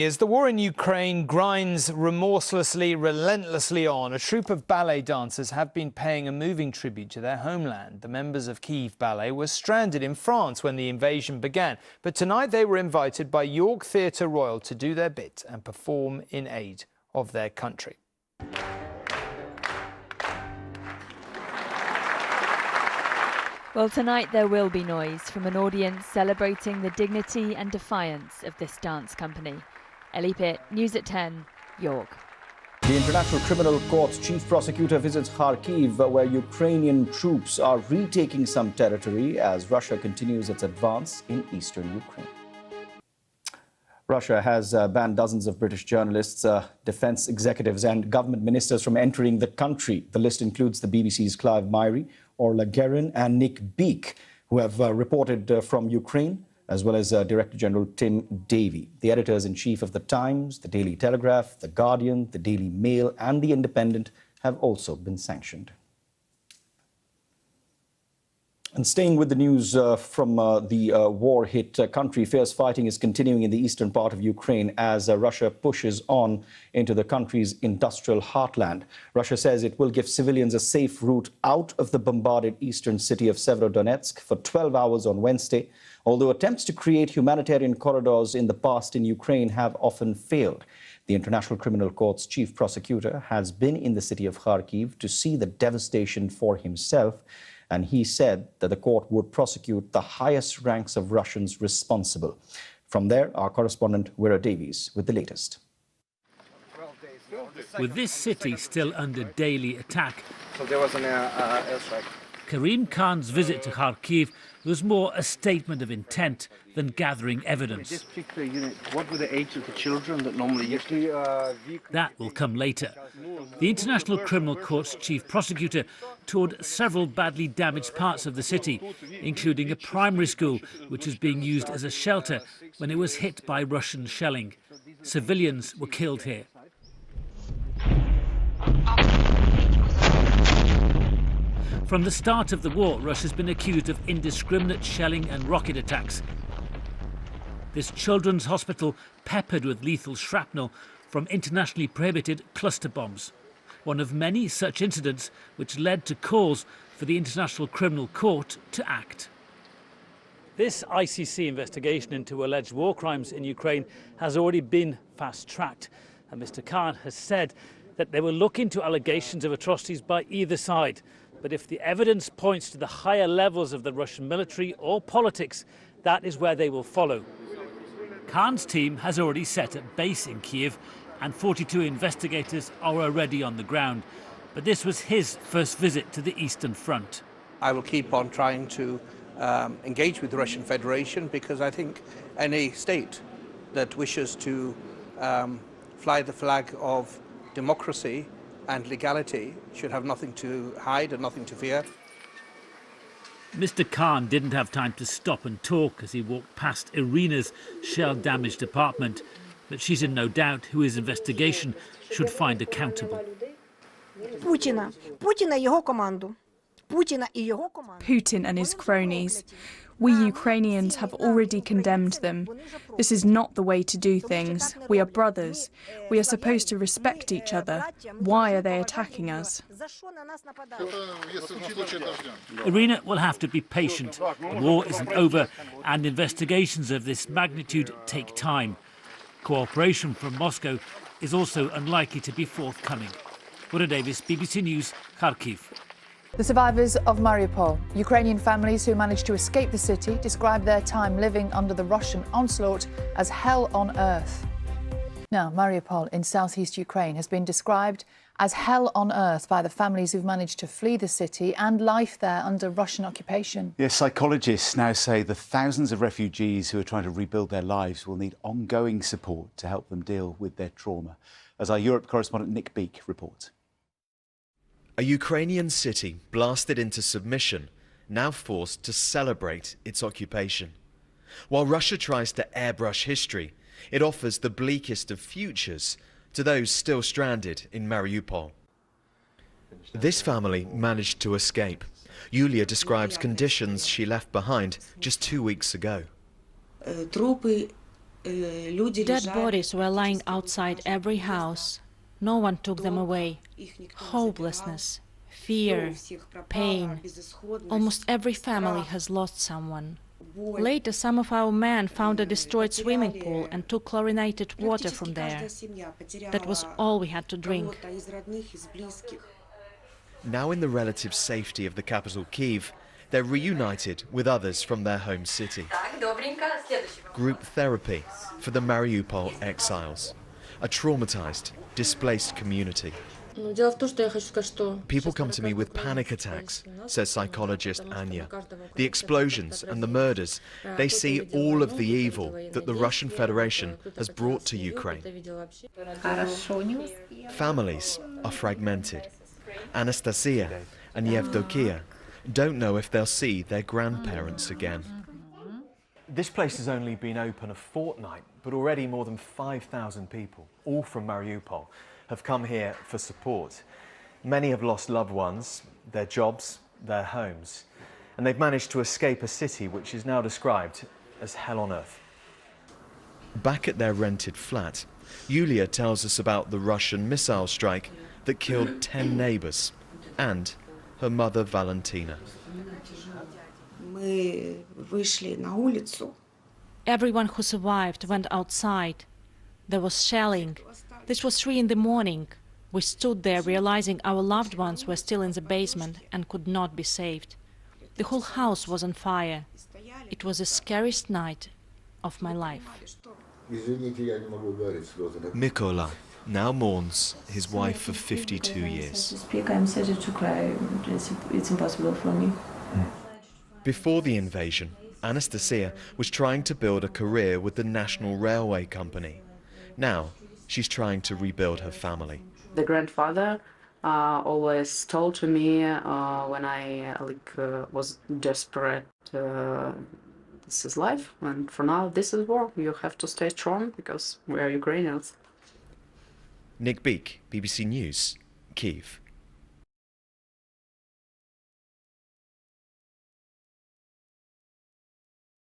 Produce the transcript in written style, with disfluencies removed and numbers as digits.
As the war in Ukraine grinds remorselessly, relentlessly on, a troupe of ballet dancers have been paying a moving tribute to their homeland. The members of Kyiv Ballet were stranded in France when the invasion began, but tonight they were invited by York Theatre Royal to do their bit and perform in aid of their country. Well, tonight there will be noise from an audience celebrating the dignity and defiance of this dance company. Ellie Pitt, News at 10, York. The International Criminal Court's chief prosecutor visits Kharkiv, where Ukrainian troops are retaking some territory as Russia continues its advance in eastern Ukraine. Russia has banned dozens of British journalists, defense executives and government ministers from entering the country. The list includes the BBC's Clive Myrie, Orla Guerin and Nick Beak, who have reported from Ukraine, as well as Director General Tim Davie. The editors-in-chief of The Times, The Daily Telegraph, The Guardian, The Daily Mail and The Independent have also been sanctioned. And staying with the news from the war-hit country, fierce fighting is continuing in the eastern part of Ukraine as Russia pushes on into the country's industrial heartland. Russia says it will give civilians a safe route out of the bombarded eastern city of Severodonetsk for 12 hours on Wednesday, although attempts to create humanitarian corridors in the past in Ukraine have often failed. The International Criminal Court's chief prosecutor has been in the city of Kharkiv to see the devastation for himself, and he said that the court would prosecute the highest ranks of Russians responsible. From there, our correspondent Vera Davies with the latest. With this city still under daily attack, So there was an airstrike. Karim Khan's visit to Kharkiv was more a statement of intent than gathering evidence. This particular unit, what were the age of the children that normally used to? That will come later. The International Criminal Court's chief prosecutor toured several badly damaged parts of the city, including a primary school which was being used as a shelter when it was hit by Russian shelling. Civilians were killed here. From the start of the war, Russia's been accused of indiscriminate shelling and rocket attacks. This children's hospital peppered with lethal shrapnel from internationally prohibited cluster bombs. One of many such incidents which led to calls for the International Criminal Court to act. This ICC investigation into alleged war crimes in Ukraine has already been fast-tracked, and Mr. Khan has said that they will look into allegations of atrocities by either side. But if the evidence points to the higher levels of the Russian military or politics, that is where they will follow. Khan's team has already set up base in Kyiv, and 42 investigators are already on the ground. But this was his first visit to the Eastern Front. I will keep on trying to engage with the Russian Federation, because I think any state that wishes to fly the flag of democracy and legality should have nothing to hide and nothing to fear. Mr. Khan didn't have time to stop and talk as he walked past Irina's shell-damaged apartment, but she's in no doubt who his investigation should find accountable. Putin and his cronies. We Ukrainians have already condemned them. This is not the way to do things. We are brothers. We are supposed to respect each other. Why are they attacking us? Irina will have to be patient. The war isn't over, and investigations of this magnitude take time. Cooperation from Moscow is also unlikely to be forthcoming. Vera Davies, BBC News, Kharkiv. The survivors of Mariupol, Ukrainian families who managed to escape the city, describe their time living under the Russian onslaught as hell on earth. Now, Mariupol in southeast Ukraine has been described as hell on earth by the families who've managed to flee the city and life there under Russian occupation. Yes, psychologists now say the thousands of refugees who are trying to rebuild their lives will need ongoing support to help them deal with their trauma, as our Europe correspondent Nick Beak reports. A Ukrainian city blasted into submission, now forced to celebrate its occupation. While Russia tries to airbrush history, it offers the bleakest of futures to those still stranded in Mariupol. This family managed to escape. Yulia describes conditions she left behind just 2 weeks ago. Dead bodies were lying outside every house. No one took them away. Hopelessness, fear, pain. Almost every family has lost someone. Later, some of our men found a destroyed swimming pool and took chlorinated water from there. That was all we had to drink. Now in the relative safety of the capital Kyiv, they're reunited with others from their home city. Group therapy for the Mariupol exiles, a traumatized, displaced community. People come to me with panic attacks, says psychologist Anya. The explosions and the murders, they see all of the evil that the Russian Federation has brought to Ukraine. Families are fragmented. Anastasia and Yevdokia don't know if they'll see their grandparents again. This place has only been open a fortnight, but already more than 5,000 people, all from Mariupol, have come here for support. Many have lost loved ones, their jobs, their homes, and they've managed to escape a city which is now described as hell on earth. Back at their rented flat, Yulia tells us about the Russian missile strike that killed 10 neighbours and her mother Valentina. Everyone who survived went outside. There was shelling. This was 3 in the morning. We stood there realizing our loved ones were still in the basement and could not be saved. The whole house was on fire. It was the scariest night of my life. Mykola now mourns his wife of 52 years. I'm starting to cry. It's impossible for me. Before the invasion, Anastasia was trying to build a career with the National Railway Company. Now, she's trying to rebuild her family. The grandfather always told to me when I was desperate, this is life, and for now this is war. You have to stay strong because we are Ukrainians. Nick Beak, BBC News, Kyiv.